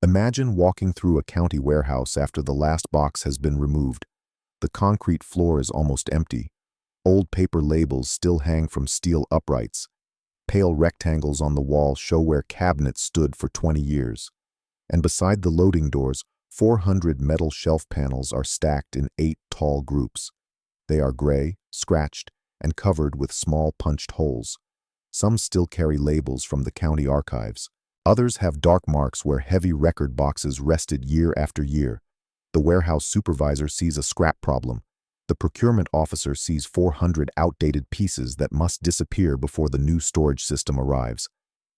Imagine walking through a county warehouse after the last box has been removed. The concrete floor is almost empty. Old paper labels still hang from steel uprights. Pale rectangles on the wall show where cabinets stood for 20 years. And beside the loading doors, 400 metal shelf panels are stacked in 8 tall groups. They are gray, scratched, and covered with small punched holes. Some still carry labels from the county archives. Others have dark marks where heavy record boxes rested year after year. The warehouse supervisor sees a scrap problem. The procurement officer sees 400 outdated pieces that must disappear before the new storage system arrives.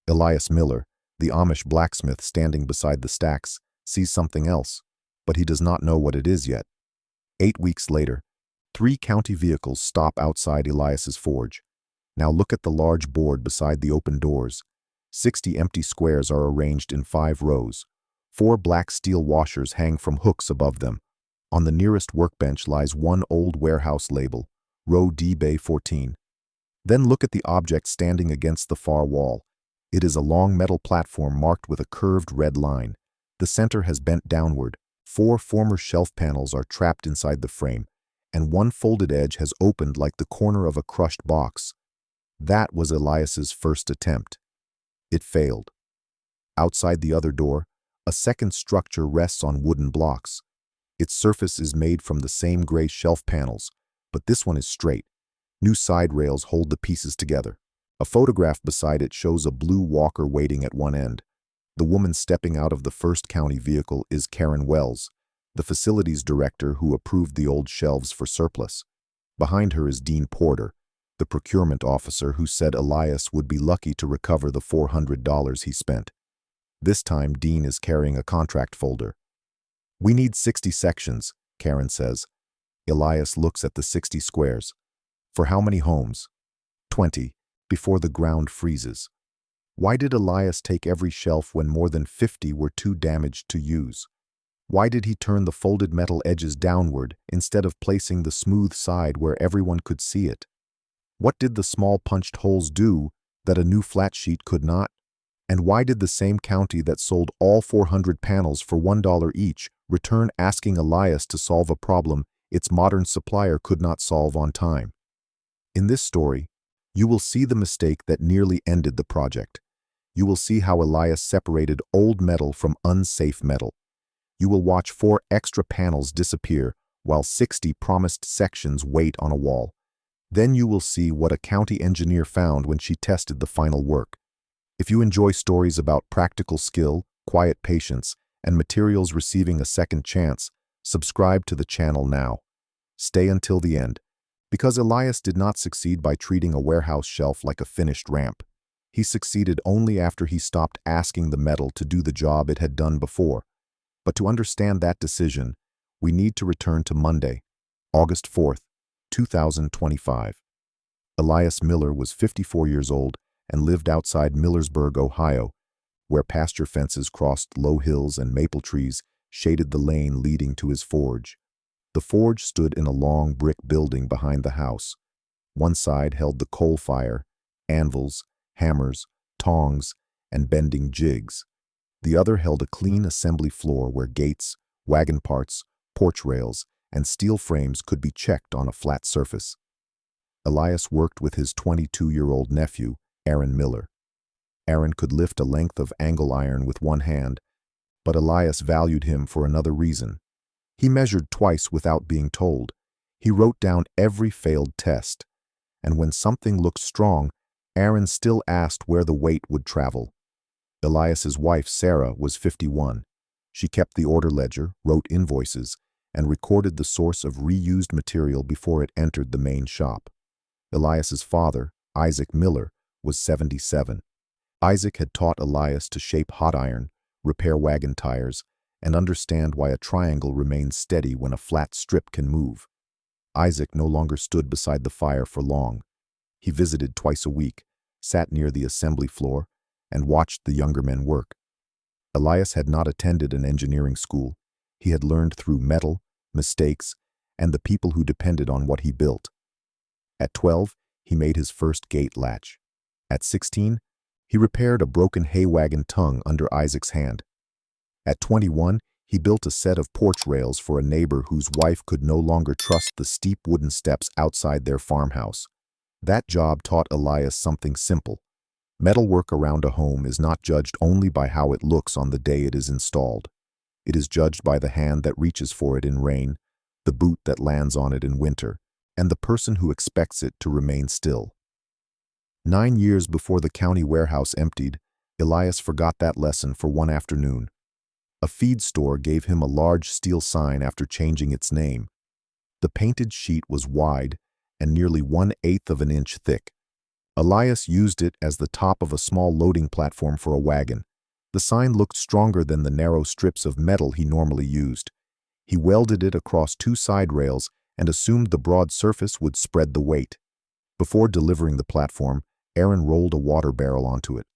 Elias Miller, the Amish blacksmith standing beside the stacks, sees something else, but he does not know what it is yet. 8 weeks later, 3 county vehicles stop outside Elias's forge. Now look at the large board beside the open doors. 60 empty squares are arranged in 5 rows. 4 black steel washers hang from hooks above them. On the nearest workbench lies one old warehouse label, row D Bay 14. Then look at the object standing against the far wall. It is a long metal platform marked with a curved red line. The center has bent downward. 4 former shelf panels are trapped inside the frame, and one folded edge has opened like the corner of a crushed box. That was Elias's first attempt. It failed. Outside the other door, a second structure rests on wooden blocks. Its surface is made from the same gray shelf panels, but this one is straight. New side rails hold the pieces together. A photograph beside it shows a blue walker waiting at one end. The woman stepping out of the first county vehicle is Karen Wells, the facilities director who approved the old shelves for surplus. Behind her is Dean Porter, the procurement officer who said Elias would be lucky to recover the $400 he spent. This time, Dean is carrying a contract folder. "We need 60 sections," Karen says. Elias looks at the 60 squares. "For how many homes?" 20, before the ground freezes. Why did Elias take every shelf when more than 50 were too damaged to use? Why did he turn the folded metal edges downward instead of placing the smooth side where everyone could see it? What did the small punched holes do that a new flat sheet could not? And why did the same county that sold all 400 panels for $1 each return asking Elias to solve a problem its modern supplier could not solve on time? In this story, you will see the mistake that nearly ended the project. You will see how Elias separated old metal from unsafe metal. You will watch 4 extra panels disappear while 60 promised sections wait on a wall. Then you will see what a county engineer found when she tested the final work. If you enjoy stories about practical skill, quiet patience, and materials receiving a second chance, subscribe to the channel now. Stay until the end, because Elias did not succeed by treating a warehouse shelf like a finished ramp. He succeeded only after he stopped asking the metal to do the job it had done before. But to understand that decision, we need to return to Monday, August 4th, 2025. Elias Miller was 54 years old and lived outside Millersburg, Ohio, where pasture fences crossed low hills and maple trees shaded the lane leading to his forge. The forge stood in a long brick building behind the house. One side held the coal fire, anvils, hammers, tongs, and bending jigs. The other held a clean assembly floor where gates, wagon parts, porch rails, and steel frames could be checked on a flat surface. Elias worked with his 22-year-old nephew, Aaron Miller. Aaron could lift a length of angle iron with one hand, but Elias valued him for another reason. He measured twice without being told. He wrote down every failed test. And when something looked strong, Aaron still asked where the weight would travel. Elias's wife, Sarah, was 51. She kept the order ledger, wrote invoices, and recorded the source of reused material before it entered the main shop. Elias's father, Isaac Miller, was 77. Isaac had taught Elias to shape hot iron, repair wagon tires, and understand why a triangle remains steady when a flat strip can move. Isaac no longer stood beside the fire for long. He visited twice a week, sat near the assembly floor, and watched the younger men work. Elias had not attended an engineering school. He had learned through metal, mistakes, and the people who depended on what he built. At 12, he made his first gate latch. At 16, he repaired a broken hay wagon tongue under Isaac's hand. At 21, he built a set of porch rails for a neighbor whose wife could no longer trust the steep wooden steps outside their farmhouse. That job taught Elias something simple. Metalwork around a home is not judged only by how it looks on the day it is installed. It is judged by the hand that reaches for it in rain, the boot that lands on it in winter, and the person who expects it to remain still. 9 years before the county warehouse emptied, Elias forgot that lesson for one afternoon. A feed store gave him a large steel sign after changing its name. The painted sheet was wide and nearly 1/8 of an inch thick. Elias used it as the top of a small loading platform for a wagon. The sign looked stronger than the narrow strips of metal he normally used. He welded it across 2 side rails and assumed the broad surface would spread the weight. Before delivering the platform, Aaron rolled a water barrel onto it.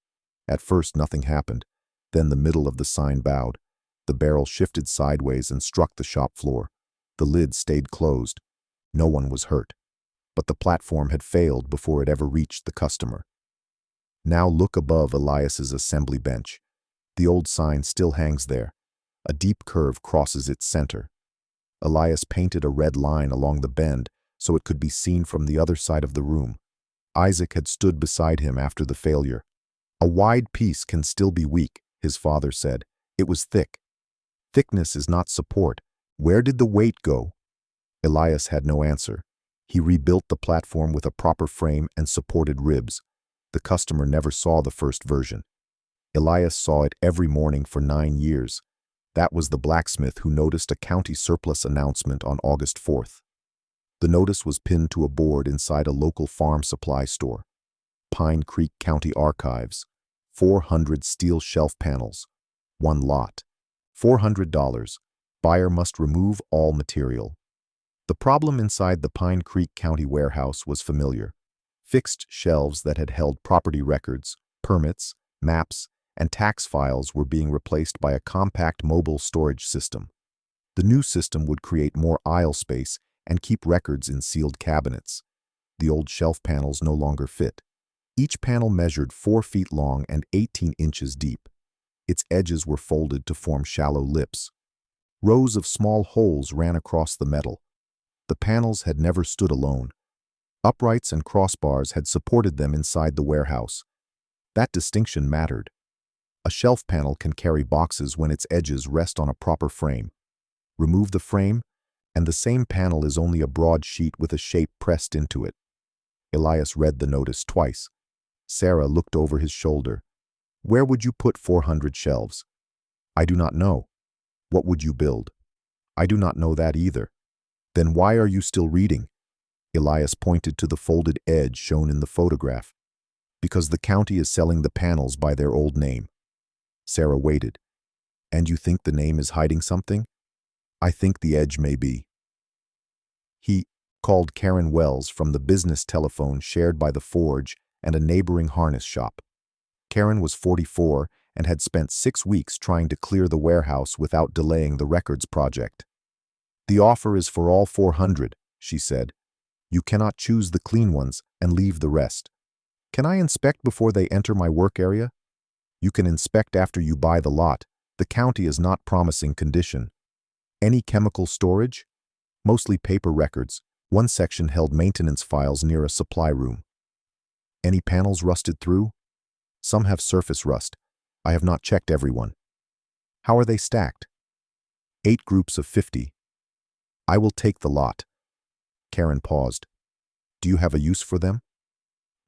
At first, nothing happened. Then the middle of the sign bowed. The barrel shifted sideways and struck the shop floor. The lid stayed closed. No one was hurt. But the platform had failed before it ever reached the customer. Now look above Elias's assembly bench. The old sign still hangs there. A deep curve crosses its center. Elias painted a red line along the bend so it could be seen from the other side of the room. Isaac had stood beside him after the failure. "A wide piece can still be weak," his father said. "It was thick. Thickness is not support. Where did the weight go?" Elias had no answer. He rebuilt the platform with a proper frame and supported ribs. The customer never saw the first version. Elias saw it every morning for 9 years. That was the blacksmith who noticed a county surplus announcement on August 4th. The notice was pinned to a board inside a local farm supply store. Pine Creek County Archives. 400 steel shelf panels. 1 lot. $400. Buyer must remove all material. The problem inside the Pine Creek County warehouse was familiar. Fixed shelves that had held property records, permits, maps, and tax files were being replaced by a compact mobile storage system. The new system would create more aisle space and keep records in sealed cabinets. The old shelf panels no longer fit. Each panel measured 4 feet long and 18 inches deep. Its edges were folded to form shallow lips. Rows of small holes ran across the metal. The panels had never stood alone. Uprights and crossbars had supported them inside the warehouse. That distinction mattered. A shelf panel can carry boxes when its edges rest on a proper frame. Remove the frame, and the same panel is only a broad sheet with a shape pressed into it. Elias read the notice twice. Sarah looked over his shoulder. "Where would you put 400 shelves?" "I do not know." "What would you build?" "I do not know that either." "Then why are you still reading?" Elias pointed to the folded edge shown in the photograph. "Because the county is selling the panels by their old name." Sarah waited. "And you think the name is hiding something?" "I think the edge may be." He called Karen Wells from the business telephone shared by the forge and a neighboring harness shop. Karen was 44 and had spent 6 weeks trying to clear the warehouse without delaying the records project. "The offer is for all 400, she said. "You cannot choose the clean ones and leave the rest." "Can I inspect before they enter my work area?" "You can inspect after you buy the lot. The county is not promising condition." "Any chemical storage?" "Mostly paper records. One section held maintenance files near a supply room." "Any panels rusted through?" "Some have surface rust. I have not checked everyone." "How are they stacked?" 8 groups of 50. "I will take the lot." Karen paused. "Do you have a use for them?"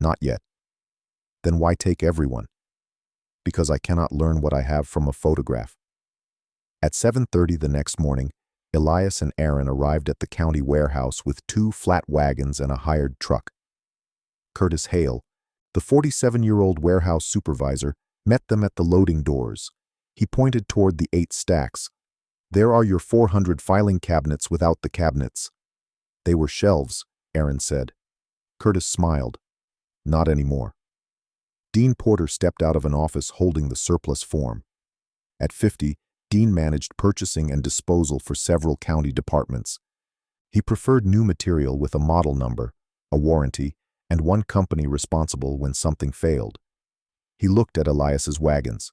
"Not yet." "Then why take everyone?" "Because I cannot learn what I have from a photograph." At 7:30 the next morning, Elias and Aaron arrived at the county warehouse with 2 flat wagons and a hired truck. Curtis Hale, the 47-year-old warehouse supervisor, met them at the loading doors. He pointed toward the 8 stacks. "There are your 400 filing cabinets without the cabinets." "They were shelves," Aaron said. Curtis smiled. "Not anymore." Dean Porter stepped out of an office holding the surplus form. At 50, Dean managed purchasing and disposal for several county departments. He preferred new material with a model number, a warranty, and one company responsible when something failed. He looked at Elias's wagons.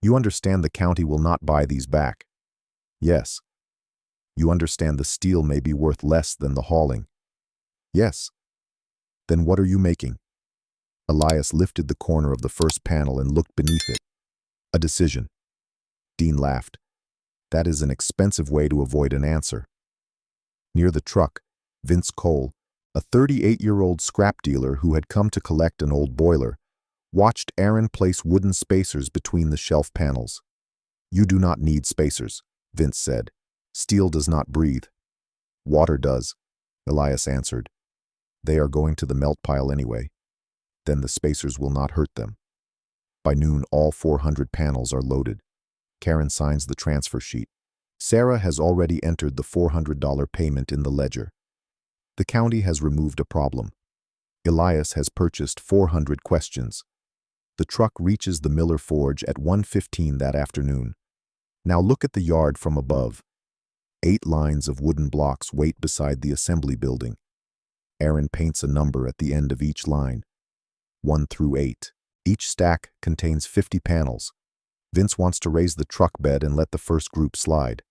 You understand the county will not buy these back. Yes. You understand the steel may be worth less than the hauling. Yes. Then what are you making? Elias lifted the corner of the first panel and looked beneath it. A decision. Dean laughed. That is an expensive way to avoid an answer. Near the truck, Vince Cole, a 38-year-old scrap dealer who had come to collect an old boiler, watched Aaron place wooden spacers between the shelf panels. You do not need spacers, Vince said. Steel does not breathe. Water does, Elias answered. They are going to the melt pile anyway. Then the spacers will not hurt them. By noon, all 400 panels are loaded. Karen signs the transfer sheet. Sarah has already entered the $400 payment in the ledger. The county has removed a problem. Elias has purchased 400 questions. The truck reaches the Miller Forge at 1:15 that afternoon. Now look at the yard from above. 8 lines of wooden blocks wait beside the assembly building. Aaron paints a number at the end of each line. 1 through 8. Each stack contains 50 panels. Vince wants to raise the truck bed and let the first group slide.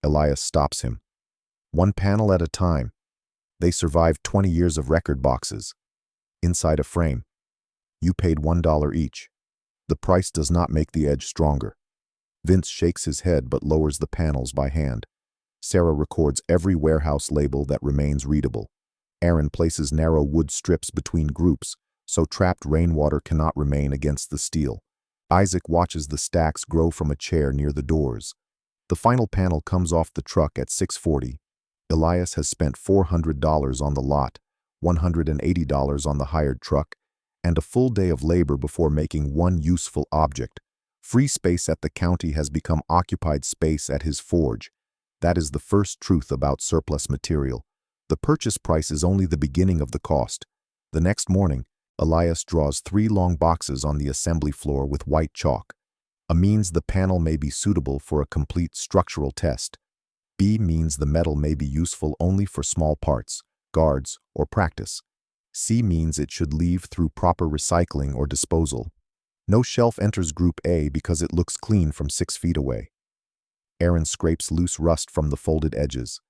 Elias stops him. 1 panel at a time. They survived 20 years of record boxes. Inside a frame. You paid $1 each. The price does not make the edge stronger. Vince shakes his head but lowers the panels by hand. Sarah records every warehouse label that remains readable. Aaron places narrow wood strips between groups, so trapped rainwater cannot remain against the steel. Isaac watches the stacks grow from a chair near the doors. The final panel comes off the truck at 6:40. Elias has spent $400 on the lot, $180 on the hired truck, and a full day of labor before making one useful object. Free space at the county has become occupied space at his forge. That is the first truth about surplus material. The purchase price is only the beginning of the cost. The next morning, Elias draws 3 long boxes on the assembly floor with white chalk. A means the panel may be suitable for a complete structural test. B means the metal may be useful only for small parts, guards, or practice. C means it should leave through proper recycling or disposal. No shelf enters Group A because it looks clean from 6 feet away. Aaron scrapes loose rust from the folded edges.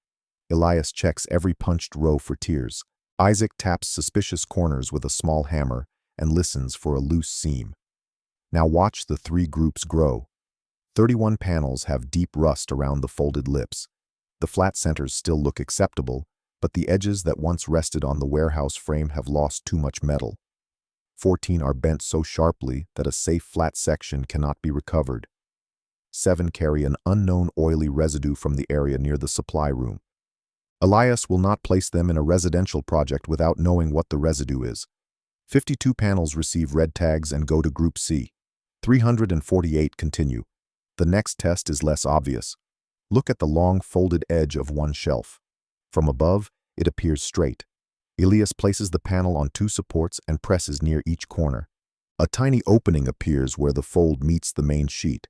Elias checks every punched row for tears. Isaac taps suspicious corners with a small hammer and listens for a loose seam. Now watch the 3 groups grow. 31 panels have deep rust around the folded lips. The flat centers still look acceptable, but the edges that once rested on the warehouse frame have lost too much metal. 14 are bent so sharply that a safe flat section cannot be recovered. 7 carry an unknown oily residue from the area near the supply room. Elias will not place them in a residential project without knowing what the residue is. 52 panels receive red tags and go to Group C. 348 continue. The next test is less obvious. Look at the long folded edge of one shelf. From above, it appears straight. Elias places the panel on 2 supports and presses near each corner. A tiny opening appears where the fold meets the main sheet.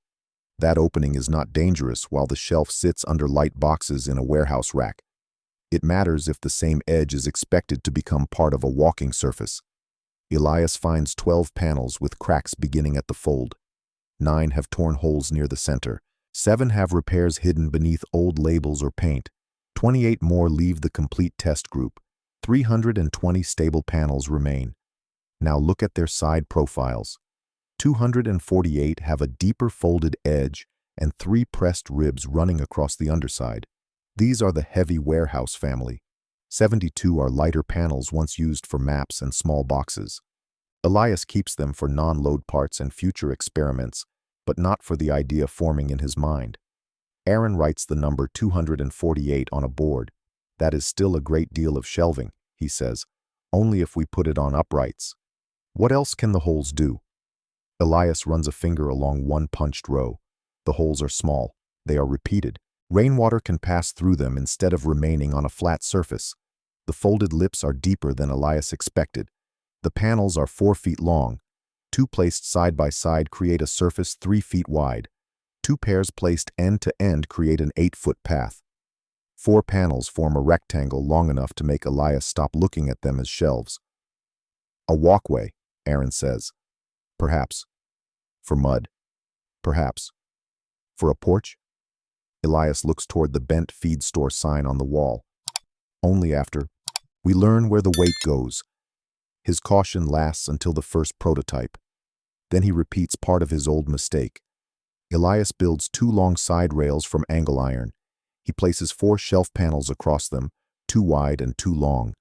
That opening is not dangerous while the shelf sits under light boxes in a warehouse rack. It matters if the same edge is expected to become part of a walking surface. Elias finds 12 panels with cracks beginning at the fold. 9 have torn holes near the center. 7 have repairs hidden beneath old labels or paint. 28 more leave the complete test group. 320 stable panels remain. Now look at their side profiles. 248 have a deeper folded edge and 3 pressed ribs running across the underside. These are the heavy warehouse family. 72 are lighter panels once used for maps and small boxes. Elias keeps them for non-load parts and future experiments, but not for the idea forming in his mind. Aaron writes the number 248 on a board. That is still a great deal of shelving, he says, only if we put it on uprights. What else can the holes do? Elias runs a finger along one punched row. The holes are small. They are repeated. Rainwater can pass through them instead of remaining on a flat surface. The folded lips are deeper than Elias expected. The panels are 4 feet long. 2 placed side by side create a surface 3 feet wide. 2 pairs placed end to end create an 8-foot path. 4 panels form a rectangle long enough to make Elias stop looking at them as shelves. A walkway, Aaron says. Perhaps. For mud. Perhaps. For a porch? Elias looks toward the bent feed store sign on the wall. Only after. We learn where the weight goes. His caution lasts until the first prototype. Then he repeats part of his old mistake. Elias builds 2 long side rails from angle iron. He places 4 shelf panels across them, 2 wide and 2 long.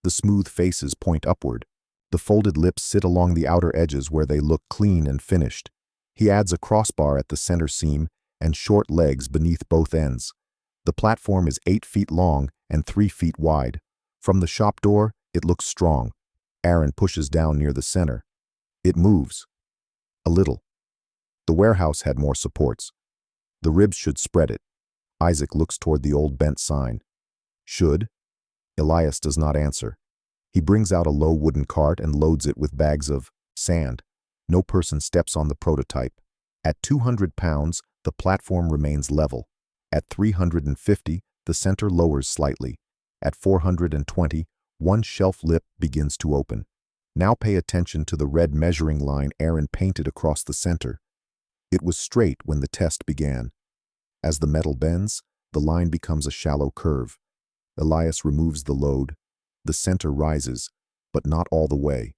The smooth faces point upward. The folded lips sit along the outer edges where they look clean and finished. He adds a crossbar at the center seam and short legs beneath both ends. The platform is 8 feet long and 3 feet wide. From the shop door, it looks strong. Aaron pushes down near the center. It moves. A little. The warehouse had more supports. The ribs should spread it. Isaac looks toward the old bent sign. Should? Elias does not answer. He brings out a low wooden cart and loads it with bags of sand. No person steps on the prototype. At 200 pounds, the platform remains level. At 350, the center lowers slightly. At 420, one shelf lip begins to open. Now pay attention to the red measuring line Aaron painted across the center. It was straight when the test began. As the metal bends, the line becomes a shallow curve. Elias removes the load. The center rises, but not all the way.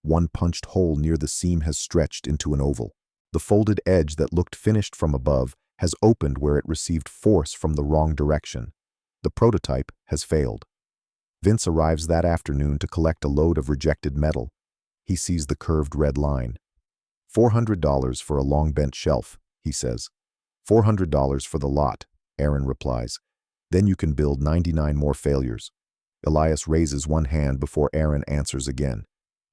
One punched hole near the seam has stretched into an oval. The folded edge that looked finished from above has opened where it received force from the wrong direction. The prototype has failed. Vince arrives that afternoon to collect a load of rejected metal. He sees the curved red line. $400 for a long bent shelf, he says. $400 for the lot, Aaron replies. Then you can build 99 more failures. Elias raises one hand before Aaron answers again.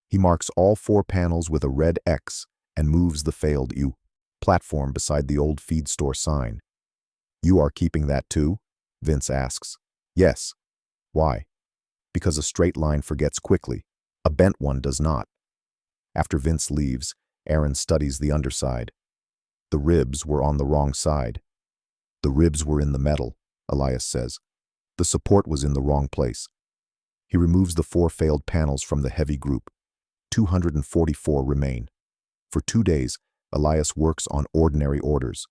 He marks all 4 panels with a red X and moves the failed U platform beside the old feed store sign. You are keeping that too? Vince asks. Yes. Why? Because a straight line forgets quickly. A bent one does not. After Vince leaves, Aaron studies the underside. The ribs were on the wrong side. The ribs were in the metal, Elias says. The support was in the wrong place. He removes the 4 failed panels from the heavy group. 244 remain. For 2 days, Elias works on ordinary orders.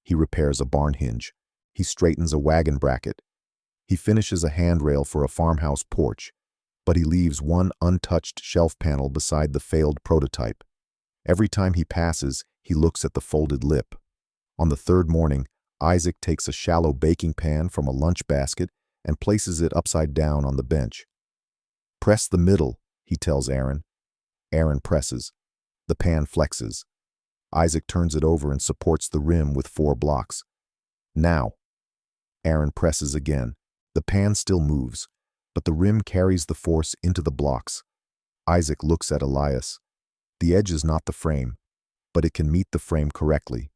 He repairs a barn hinge. He straightens a wagon bracket. He finishes a handrail for a farmhouse porch, but he leaves one untouched shelf panel beside the failed prototype. Every time he passes, he looks at the folded lip. On the 3rd morning, Isaac takes a shallow baking pan from a lunch basket and places it upside down on the bench. Press the middle, he tells Aaron. Aaron presses. The pan flexes. Isaac turns it over and supports the rim with 4 blocks. Now. Aaron presses again. The pan still moves, but the rim carries the force into the blocks. Isaac looks at Elias. The edge is not the frame, but it can meet the frame correctly.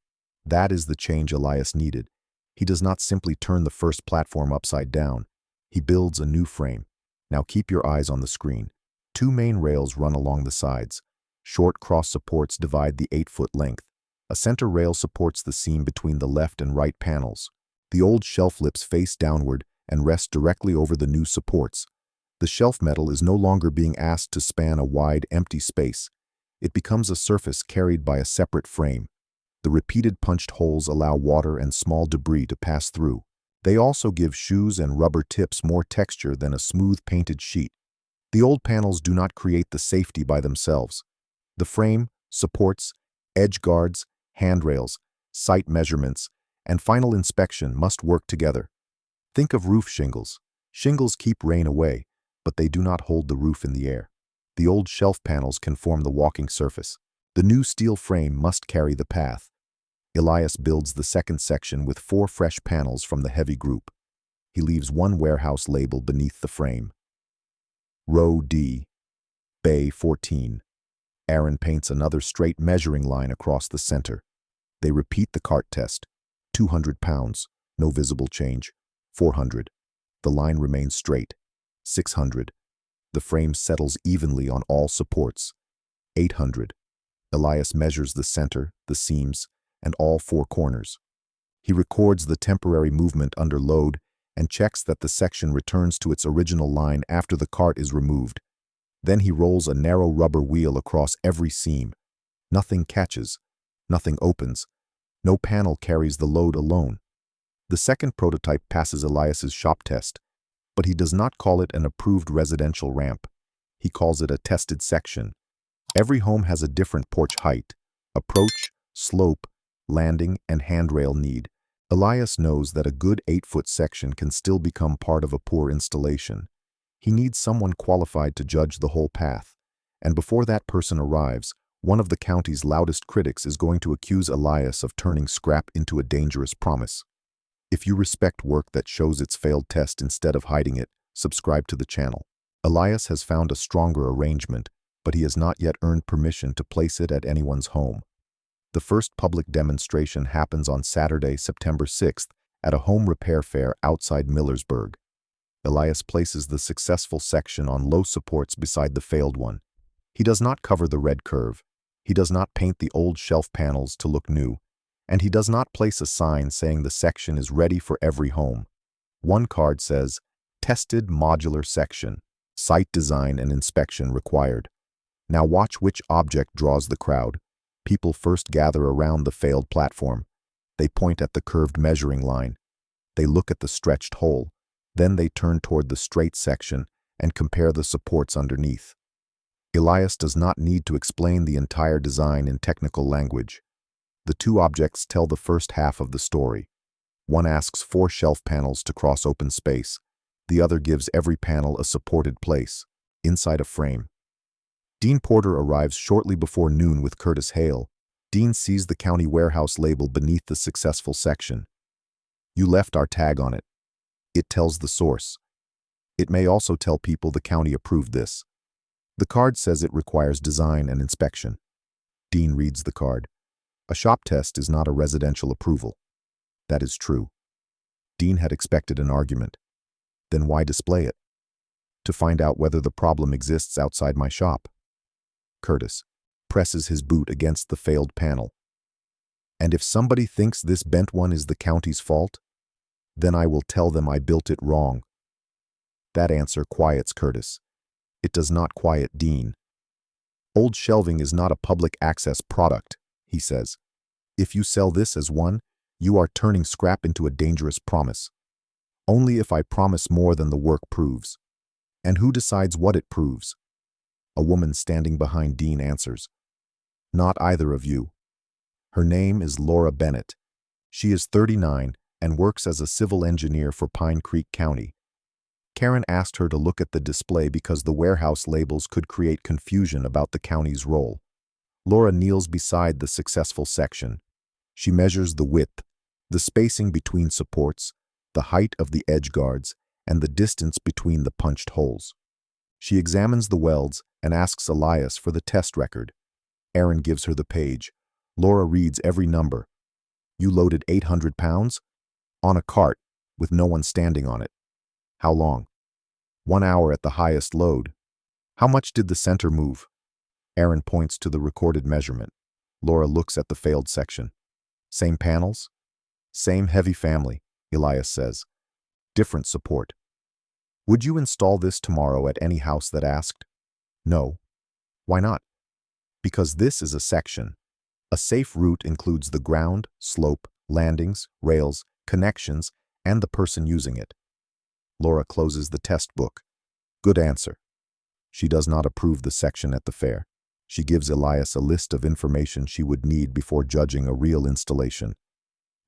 That is the change Elias needed. He does not simply turn the first platform upside down. He builds a new frame. Now keep your eyes on the screen. 2 main rails run along the sides. Short cross supports divide the 8-foot length. A center rail supports the seam between the left and right panels. The old shelf lips face downward and rest directly over the new supports. The shelf metal is no longer being asked to span a wide, empty space. It becomes a surface carried by a separate frame. The repeated punched holes allow water and small debris to pass through. They also give shoes and rubber tips more texture than a smooth painted sheet. The old panels do not create the safety by themselves. The frame, supports, edge guards, handrails, site measurements, and final inspection must work together. Think of roof shingles. Shingles keep rain away, but they do not hold the roof in the air. The old shelf panels can form the walking surface. The new steel frame must carry the path. Elias builds the second section with 4 fresh panels from the heavy group. He leaves one warehouse label beneath the frame. Row D, Bay 14. Aaron paints another straight measuring line across the center. They repeat the cart test. 200 pounds, no visible change. 400. The line remains straight. 600. The frame settles evenly on all supports. 800. Elias measures the center, the seams, and all 4 corners. He records the temporary movement under load and checks that the section returns to its original line after the cart is removed. Then he rolls a narrow rubber wheel across every seam. Nothing catches. Nothing opens. No panel carries the load alone. The second prototype passes Elias's shop test, but he does not call it an approved residential ramp. He calls it a tested section. Every home has a different porch height, approach, slope, landing, and handrail need. Elias knows that a good 8-foot section can still become part of a poor installation. He needs someone qualified to judge the whole path. And before that person arrives, one of the county's loudest critics is going to accuse Elias of turning scrap into a dangerous promise. If you respect work that shows its failed test instead of hiding it, subscribe to the channel. Elias has found a stronger arrangement, but he has not yet earned permission to place it at anyone's home. The first public demonstration happens on Saturday, September 6th, at a home repair fair outside Millersburg. Elias places the successful section on low supports beside the failed one. He does not cover the red curve. He does not paint the old shelf panels to look new. And he does not place a sign saying the section is ready for every home. One card says, "Tested Modular Section. Site design and inspection required." Now watch which object draws the crowd. People first gather around the failed platform. They point at the curved measuring line. They look at the stretched hole. Then they turn toward the straight section and compare the supports underneath. Elias does not need to explain the entire design in technical language. The two objects tell the first half of the story. One asks 4 shelf panels to cross open space. The other gives every panel a supported place, inside a frame. Dean Porter arrives shortly before noon with Curtis Hale. Dean sees the county warehouse label beneath the successful section. "You left our tag on it." It tells the source. It may also tell people the county approved this. The card says it requires design and inspection. Dean reads the card. A shop test is not a residential approval. That is true. Dean had expected an argument. Then why display it? To find out whether the problem exists outside my shop. Curtis presses his boot against the failed panel. "And if somebody thinks this bent one is the county's fault, then I will tell them I built it wrong." That answer quiets Curtis. It does not quiet Dean. "Old shelving is not a public access product," he says. "If you sell this as one, you are turning scrap into a dangerous promise. Only if I promise more than the work proves." And who decides what it proves? A woman standing behind Dean answers. "Not either of you." Her name is Laura Bennett. She is 39 and works as a civil engineer for Pine Creek County. Karen asked her to look at the display because the warehouse labels could create confusion about the county's role. Laura kneels beside the successful section. She measures the width, the spacing between supports, the height of the edge guards, and the distance between the punched holes. She examines the welds and asks Elias for the test record. Aaron gives her the page. Laura reads every number. "You loaded 800 pounds? On a cart, with no one standing on it. How long?" 1 hour at the highest load. "How much did the center move?" Aaron points to the recorded measurement. Laura looks at the failed section. "Same panels?" "Same heavy family," Elias says. "Different support." "Would you install this tomorrow at any house that asked?" "No." "Why not?" "Because this is a section. A safe route includes the ground, slope, landings, rails, connections, and the person using it." Laura closes the test book. Good answer. She does not approve the section at the fair. She gives Elias a list of information she would need before judging a real installation.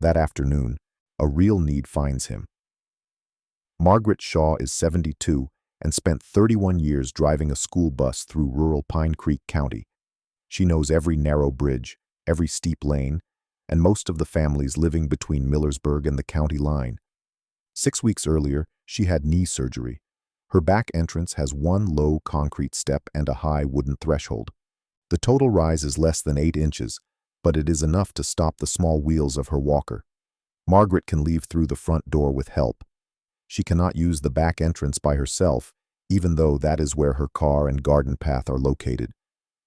That afternoon, a real need finds him. Margaret Shaw is 72 and spent 31 years driving a school bus through rural Pine Creek County. She knows every narrow bridge, every steep lane, and most of the families living between Millersburg and the county line. 6 weeks earlier, she had knee surgery. Her back entrance has one low concrete step and a high wooden threshold. The total rise is less than 8 inches, but it is enough to stop the small wheels of her walker. Margaret can leave through the front door with help. She cannot use the back entrance by herself, even though that is where her car and garden path are located.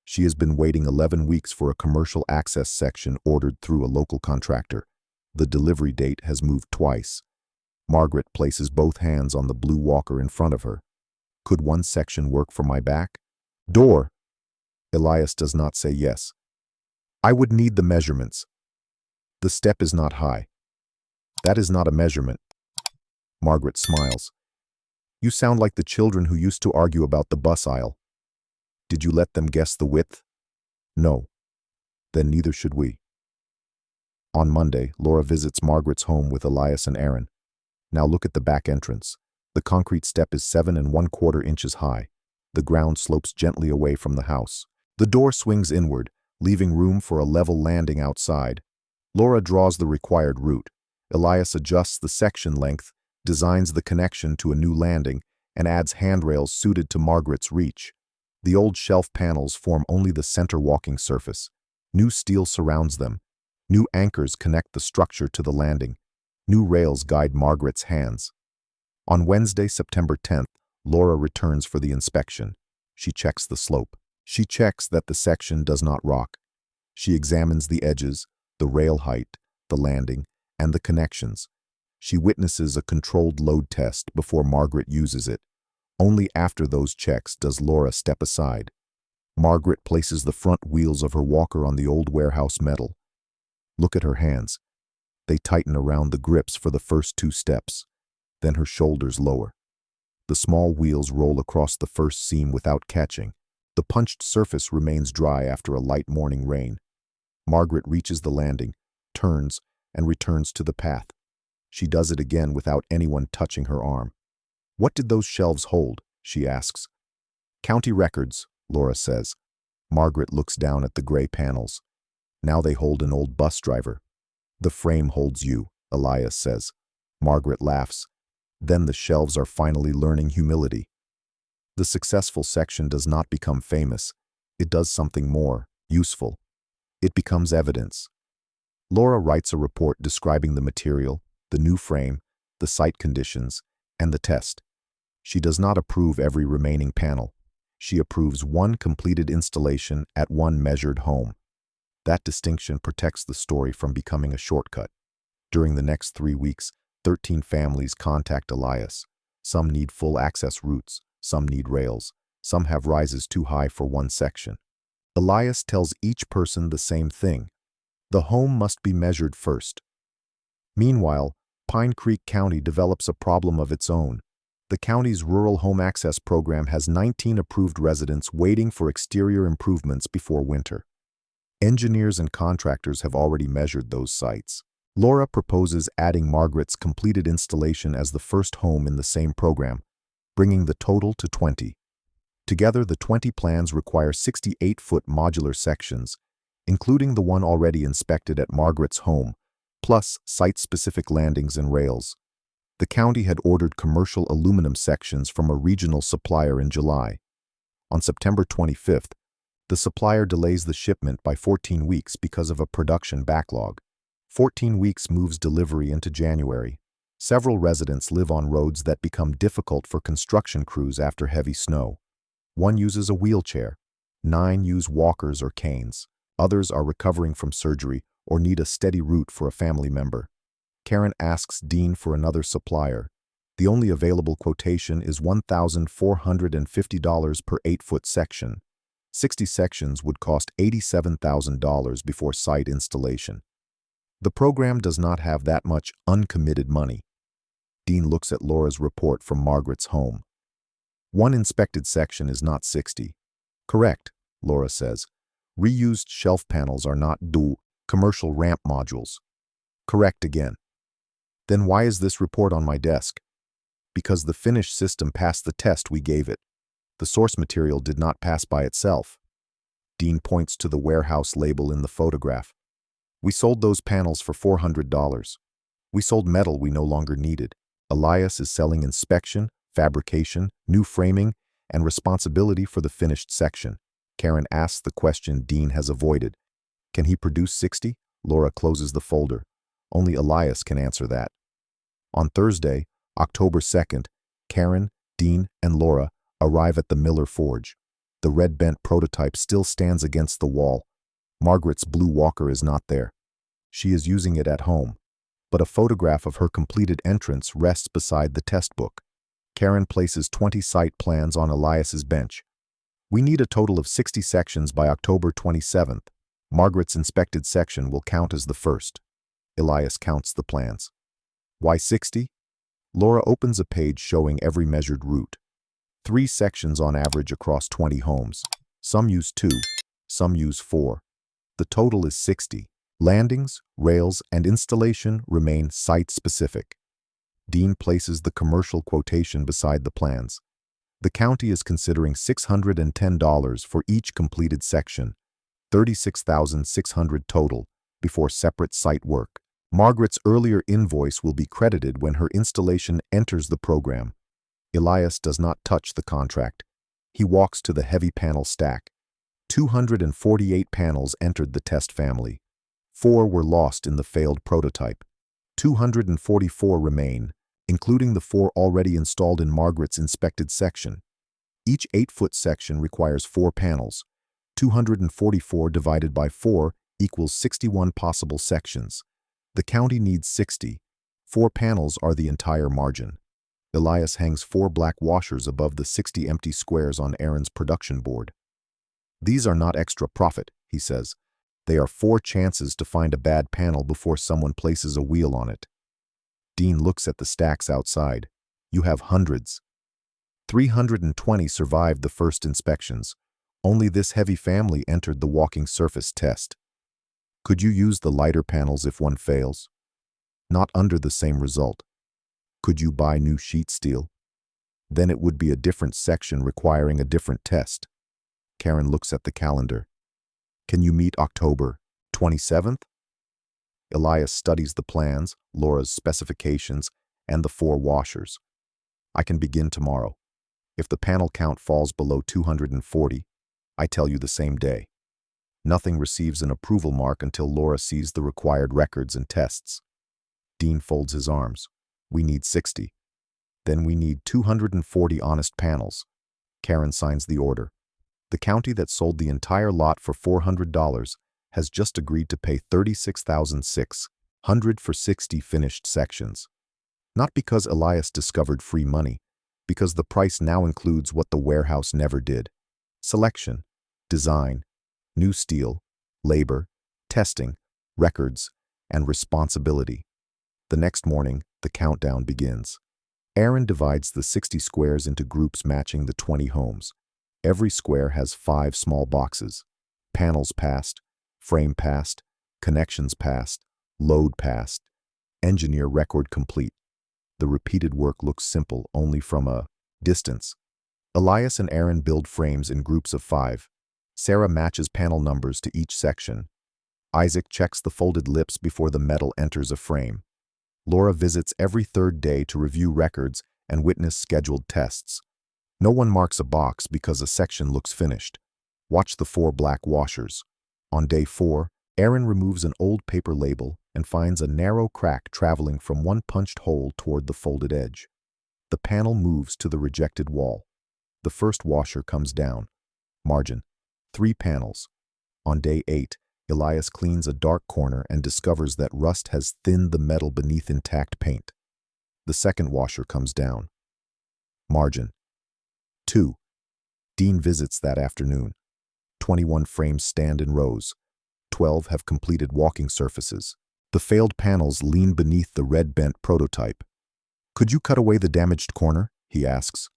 She has been waiting 11 weeks for a commercial access section ordered through a local contractor. The delivery date has moved twice. Margaret places both hands on the blue walker in front of her. "Could one section work for my back?" "Door." Elias does not say yes. "I would need the measurements." The step is not high. That is not a measurement. Margaret smiles. You sound like the children who used to argue about the bus aisle. Did you let them guess the width? No. Then neither should we. On Monday, Laura visits Margaret's home with Elias and Aaron. Now look at the back entrance. The concrete step is 7¼ inches high. The ground slopes gently away from the house. The door swings inward, leaving room for a level landing outside. Laura draws the required route. Elias adjusts the section length, designs the connection to a new landing, and adds handrails suited to Margaret's reach. The old shelf panels form only the center walking surface. New steel surrounds them. New anchors connect the structure to the landing. New rails guide Margaret's hands. On Wednesday, September 10th, Laura returns for the inspection. She checks the slope. She checks that the section does not rock. She examines the edges, the rail height, the landing, and the connections. She witnesses a controlled load test before Margaret uses it. Only after those checks does Laura step aside. Margaret places the front wheels of her walker on the old warehouse metal. Look at her hands. They tighten around the grips for the first 2 steps. Then her shoulders lower. The small wheels roll across the first seam without catching. The punched surface remains dry after a light morning rain. Margaret reaches the landing, turns, and returns to the path. She does it again without anyone touching her arm. What did those shelves hold? She asks. County records, Laura says. Margaret looks down at the gray panels. Now they hold an old bus driver. The frame holds you, Elias says. Margaret laughs. Then the shelves are finally learning humility. The successful section does not become famous. It does something more, useful. It becomes evidence. Laura writes a report describing the material, the new frame, the site conditions, and the test. She does not approve every remaining panel. She approves one completed installation at one measured home. That distinction protects the story from becoming a shortcut. During the next 3 weeks, 13 families contact Elias. Some need full access routes, some need rails, some have rises too high for one section. Elias tells each person the same thing. The home must be measured first. Meanwhile, Pine Creek County develops a problem of its own. The county's Rural Home Access Program has 19 approved residents waiting for exterior improvements before winter. Engineers and contractors have already measured those sites. Laura proposes adding Margaret's completed installation as the first home in the same program, bringing the total to 20. Together, the 20 plans require 68-foot modular sections, including the one already inspected at Margaret's home, plus site-specific landings and rails. The county had ordered commercial aluminum sections from a regional supplier in July. On September 25th, the supplier delays the shipment by 14 weeks because of a production backlog. 14 weeks moves delivery into January. Several residents live on roads that become difficult for construction crews after heavy snow. One uses a wheelchair. 9 use walkers or canes. Others are recovering from surgery or need a steady route for a family member. Karen asks Dean for another supplier. The only available quotation is $1,450 per 8-foot section. 60 sections would cost $87,000 before site installation. The program does not have that much uncommitted money. Dean looks at Laura's report from Margaret's home. One inspected section is not 60. Correct, Laura says. Reused shelf panels are not dual commercial ramp modules. Correct again. Then why is this report on my desk? Because the finished system passed the test we gave it. The source material did not pass by itself. Dean points to the warehouse label in the photograph. We sold those panels for $400. We sold metal we no longer needed. Elias is selling inspection, fabrication, new framing, and responsibility for the finished section. Karen asks the question Dean has avoided. Can he produce 60? Laura closes the folder. Only Elias can answer that. On Thursday, October 2nd, Karen, Dean, and Laura arrive at the Miller Forge. The red bent prototype still stands against the wall. Margaret's blue walker is not there. She is using it at home, but a photograph of her completed entrance rests beside the test book. Karen places 20 site plans on Elias's bench. We need a total of 60 sections by October 27th. Margaret's inspected section will count as the first. Elias counts the plans. Why 60? Laura opens a page showing every measured route. 3 sections on average across 20 homes. Some use 2, some use 4. The total is 60. Landings, rails, and installation remain site-specific. Dean places the commercial quotation beside the plans. The county is considering $610 for each completed section, $36,600 total, before separate site work. Margaret's earlier invoice will be credited when her installation enters the program. Elias does not touch the contract. He walks to the heavy panel stack. 248 panels entered the test family. 4 were lost in the failed prototype. 244 remain, including the 4 already installed in Margaret's inspected section. Each 8-foot section requires 4 panels. 244 divided by 4 equals 61 possible sections. The county needs 60. 4 panels are the entire margin. Elias hangs 4 black washers above the 60 empty squares on Aaron's production board. These are not extra profit, he says. They are 4 chances to find a bad panel before someone places a wheel on it. Dean looks at the stacks outside. You have hundreds. 320 survived the first inspections. Only this heavy family entered the walking surface test. Could you use the lighter panels if one fails? Not under the same result. Could you buy new sheet steel? Then it would be a different section requiring a different test. Karen looks at the calendar. Can you meet October 27th? Elias studies the plans, Laura's specifications, and the 4 washers. I can begin tomorrow. If the panel count falls below 240, I tell you the same day. Nothing receives an approval mark until Laura sees the required records and tests. Dean folds his arms. We need 60. Then we need 240 honest panels. Karen signs the order. The county that sold the entire lot for $400 has just agreed to pay $36,600 for 60 finished sections. Not because Elias discovered free money, because the price now includes what the warehouse never did. Selection, design, new steel, labor, testing, records, and responsibility. The next morning, the countdown begins. Aaron divides the 60 squares into groups matching the 20 homes. Every square has 5 small boxes. Panels passed, frame passed, connections passed, load passed, engineer record complete. The repeated work looks simple only from a distance. Elias and Aaron build frames in groups of 5. Sarah matches panel numbers to each section. Isaac checks the folded lips before the metal enters a frame. Laura visits every 3rd day to review records and witness scheduled tests. No one marks a box because a section looks finished. Watch the 4 black washers. On day 4, Aaron removes an old paper label and finds a narrow crack traveling from one punched hole toward the folded edge. The panel moves to the rejected wall. The first washer comes down. Margin: 3 panels. On day 8, Elias cleans a dark corner and discovers that rust has thinned the metal beneath intact paint. The second washer comes down. Margin: 2. Dean visits that afternoon. 21 frames stand in rows. 12 have completed walking surfaces. The failed panels lean beneath the red bent prototype. Could you cut away the damaged corner? He asks.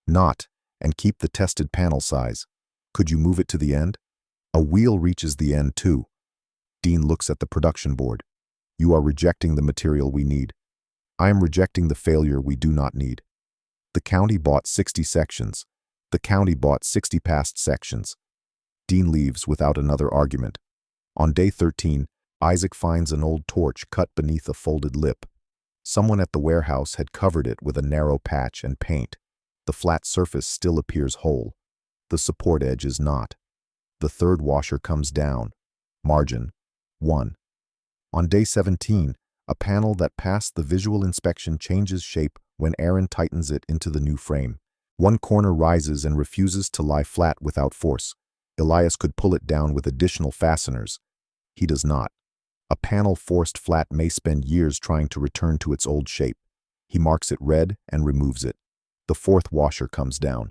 Not, and keep the tested panel size. Could you move it to the end? A wheel reaches the end too. Dean looks at the production board. You are rejecting the material we need. I am rejecting the failure we do not need. The county bought 60 sections. The county bought 60 past sections. Dean leaves without another argument. On day 13, Isaac finds an old torch cut beneath a folded lip. Someone at the warehouse had covered it with a narrow patch and paint. The flat surface still appears whole. The support edge is not. The third washer comes down. Margin: 1. On day 17, a panel that passed the visual inspection changes shape when Aaron tightens it into the new frame. One corner rises and refuses to lie flat without force. Elias could pull it down with additional fasteners. He does not. A panel forced flat may spend years trying to return to its old shape. He marks it red and removes it. The fourth washer comes down.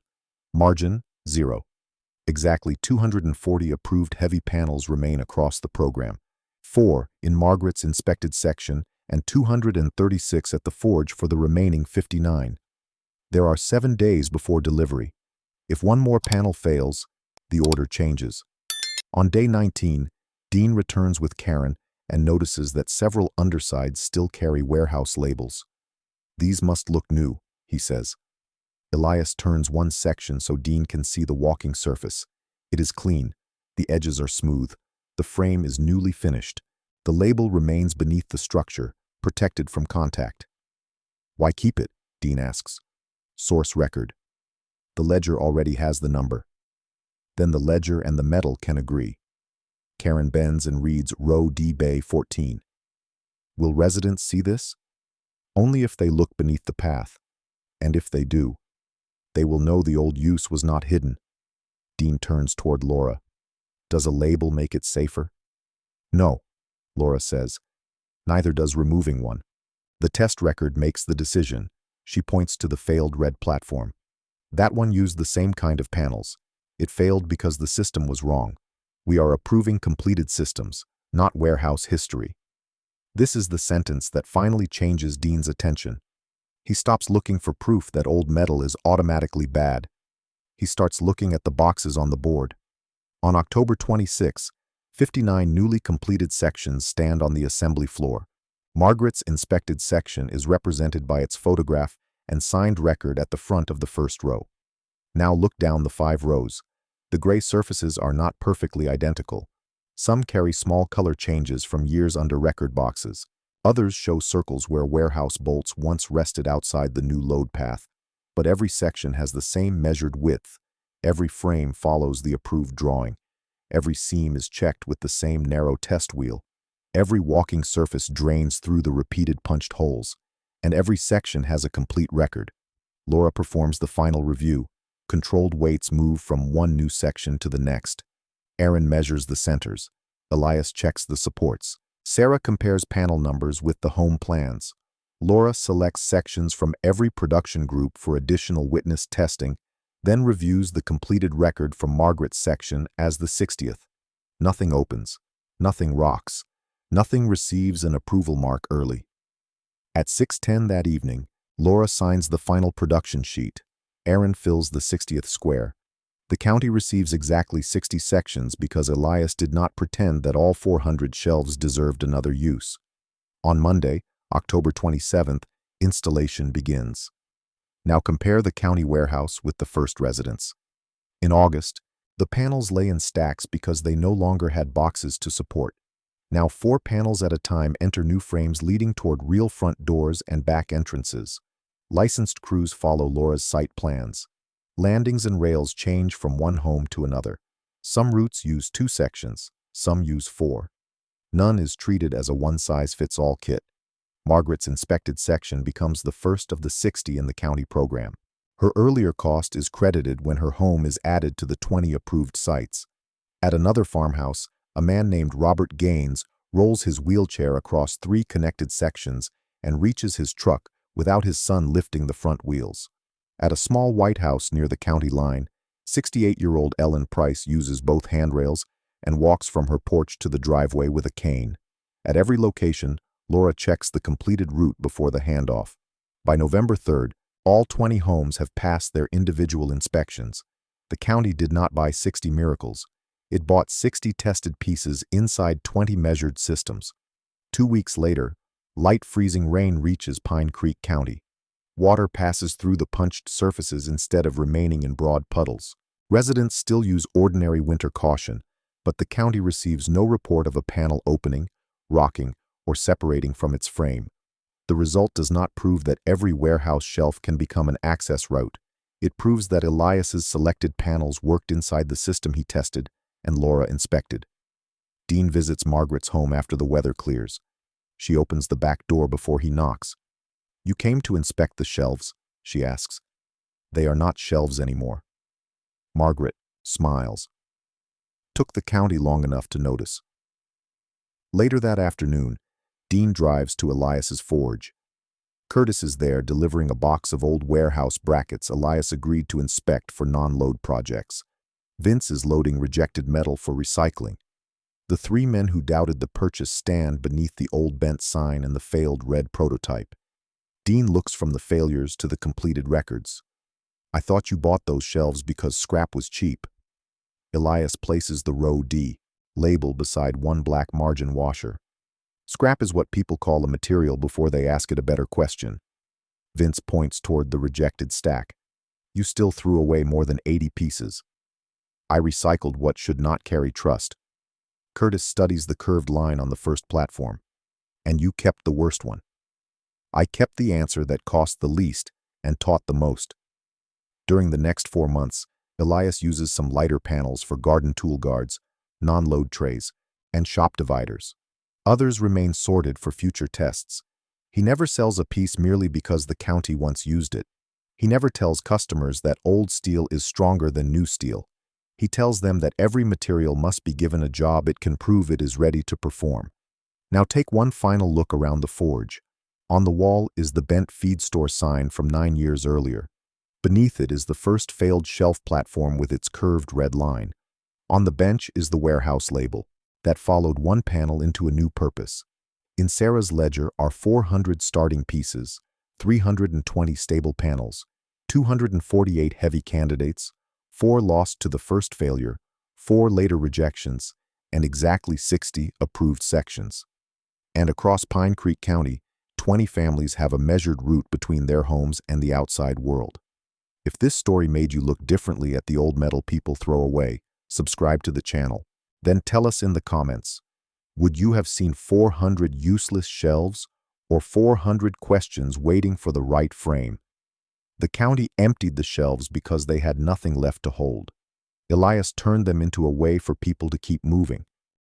Margin: 0. Exactly 240 approved heavy panels remain across the program. 4 in Margaret's inspected section, and 236 at the forge for the remaining 59. There are 7 days before delivery. If one more panel fails, the order changes. On day 19, Dean returns with Karen and notices that several undersides still carry warehouse labels. "These must look new," he says. Elias turns one section so Dean can see the walking surface. It is clean. The edges are smooth. The frame is newly finished. The label remains beneath the structure, protected from contact. "Why keep it?" Dean asks. "Source record. The ledger already has the number." Then the ledger and the metal can agree. Karen bends and reads Row D Bay 14. Will residents see this? Only if they look beneath the path. And if they do, they will know the old use was not hidden. Dean turns toward Laura. "Does a label make it safer?" "No," Laura says. "Neither does removing one. The test record makes the decision." She points to the failed red platform. "That one used the same kind of panels. It failed because the system was wrong. We are approving completed systems, not warehouse history." This is the sentence that finally changes Dean's attention. He stops looking for proof that old metal is automatically bad. He starts looking at the boxes on the board. On October 26, 59 newly completed sections stand on the assembly floor. Margaret's inspected section is represented by its photograph and signed record at the front of the first row. Now look down the 5 rows. The gray surfaces are not perfectly identical. Some carry small color changes from years under record boxes. Others show circles where warehouse bolts once rested outside the new load path. But every section has the same measured width. Every frame follows the approved drawing. Every seam is checked with the same narrow test wheel. Every walking surface drains through the repeated punched holes. And every section has a complete record. Laura performs the final review. Controlled weights move from one new section to the next. Aaron measures the centers. Elias checks the supports. Sarah compares panel numbers with the home plans. Laura selects sections from every production group for additional witness testing, then reviews the completed record from Margaret's section as the 60th. Nothing opens. Nothing rocks. Nothing receives an approval mark early. At 6:10 that evening, Laura signs the final production sheet. Aaron fills the 60th square. The county receives exactly 60 sections because Elias did not pretend that all 400 shelves deserved another use. On Monday, October 27th, installation begins. Now compare the county warehouse with the first residence. In August, the panels lay in stacks because they no longer had boxes to support. Now 4 panels at a time enter new frames leading toward real front doors and back entrances. Licensed crews follow Laura's site plans. Landings and rails change from one home to another. Some routes use 2 sections, some use 4. None is treated as a one-size-fits-all kit. Margaret's inspected section becomes the first of the 60 in the county program. Her earlier cost is credited when her home is added to the 20 approved sites. At another farmhouse, a man named Robert Gaines rolls his wheelchair across 3 connected sections and reaches his truck without his son lifting the front wheels. At a small white house near the county line, 68-year-old Ellen Price uses both handrails and walks from her porch to the driveway with a cane. At every location, Laura checks the completed route before the handoff. By November 3rd, all 20 homes have passed their individual inspections. The county did not buy 60 miracles. It bought 60 tested pieces inside 20 measured systems. 2 weeks later, light freezing rain reaches Pine Creek County. Water passes through the punched surfaces instead of remaining in broad puddles. Residents still use ordinary winter caution, but the county receives no report of a panel opening, rocking, or separating from its frame. The result does not prove that every warehouse shelf can become an access route. It proves that Elias's selected panels worked inside the system he tested and Laura inspected. Dean visits Margaret's home after the weather clears. She opens the back door before he knocks. "You came to inspect the shelves?" she asks. "They are not shelves anymore." Margaret smiles. Took the county long enough to notice. Later that afternoon, Dean drives to Elias's forge. Curtis is there delivering a box of old warehouse brackets Elias agreed to inspect for non-load projects. Vince is loading rejected metal for recycling. The The three men who doubted the purchase stand beneath the old bent sign and the failed red prototype. Dean looks from the failures to the completed records. I thought you bought those shelves because scrap was cheap. Elias places the row D label beside one black margin washer. Scrap is what people call a material before they ask it a better question. Vince points toward the rejected stack. You still threw away more than 80 pieces. I recycled what should not carry trust. Curtis studies the curved line on the first platform. And you kept the worst one. I kept the answer that cost the least and taught the most. During the next 4 months, Elias uses some lighter panels for garden tool guards, non-load trays, and shop dividers. Others remain sorted for future tests. He never sells a piece merely because the county once used it. He never tells customers that old steel is stronger than new steel. He tells them that every material must be given a job it can prove it is ready to perform. Now take one final look around the forge. On the wall is the bent feed store sign from 9 years earlier. Beneath it is the first failed shelf platform with its curved red line. On the bench is the warehouse label that followed one panel into a new purpose. In Sarah's ledger are 400 starting pieces, 320 stable panels, 248 heavy candidates, 4 lost to the first failure, 4 later rejections, and exactly 60 approved sections. And across Pine Creek County, 20 families have a measured route between their homes and the outside world. If this story made you look differently at the old metal people throw away, subscribe to the channel. Then tell us in the comments, would you have seen 400 useless shelves or 400 questions waiting for the right frame? The county emptied the shelves because they had nothing left to hold. Elias turned them into a way for people to keep moving.